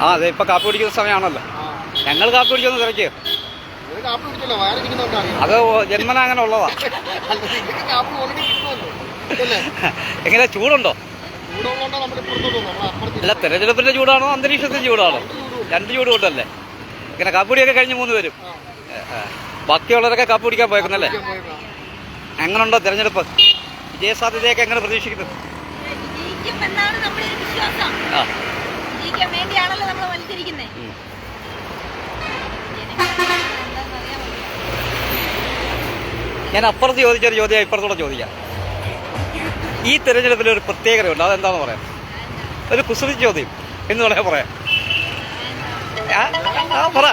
ആ അതെ, ഇപ്പൊ കാപ്പി കുടിക്കുന്ന സമയമാണല്ലോ. ഞങ്ങൾ കാപ്പി കുടിക്കുന്ന തിരക്ക് അത് ജന്മന അങ്ങനെ ഉള്ളതാ. എങ്ങനെ ചൂടുണ്ടോ? അല്ല, തെരഞ്ഞെടുപ്പിന്റെ ചൂടാണോ അന്തരീക്ഷത്തിന്റെ ചൂടാണോ? രണ്ട് ചൂട് കൊണ്ടല്ലേ. ഇങ്ങനെ കാപ്പി കുടിയൊക്കെ കഴിഞ്ഞ് 3 പേരും. ബാക്കിയുള്ളവരൊക്കെ കാപ്പി കുടിക്കാൻ പോയേക്കുന്നല്ലേ. എങ്ങനെയുണ്ടോ തെരഞ്ഞെടുപ്പ്? വിജയസാധ്യതയൊക്കെ എങ്ങനെ പ്രതീക്ഷിക്കുന്നു? ഞാൻ അപ്പുറത്ത് ചോദിച്ചൊരു ചോദ്യം ഇപ്പുറത്തൂടെ ചോദിക്കാം. ഈ തെരഞ്ഞെടുപ്പിൽ ഒരു പ്രത്യേകതയുണ്ട്, അതെന്താണെന്ന് പറയാം. ഒരു കുസൃതി ചോദ്യം എന്ന് പറയാൻ പറയാം. പറ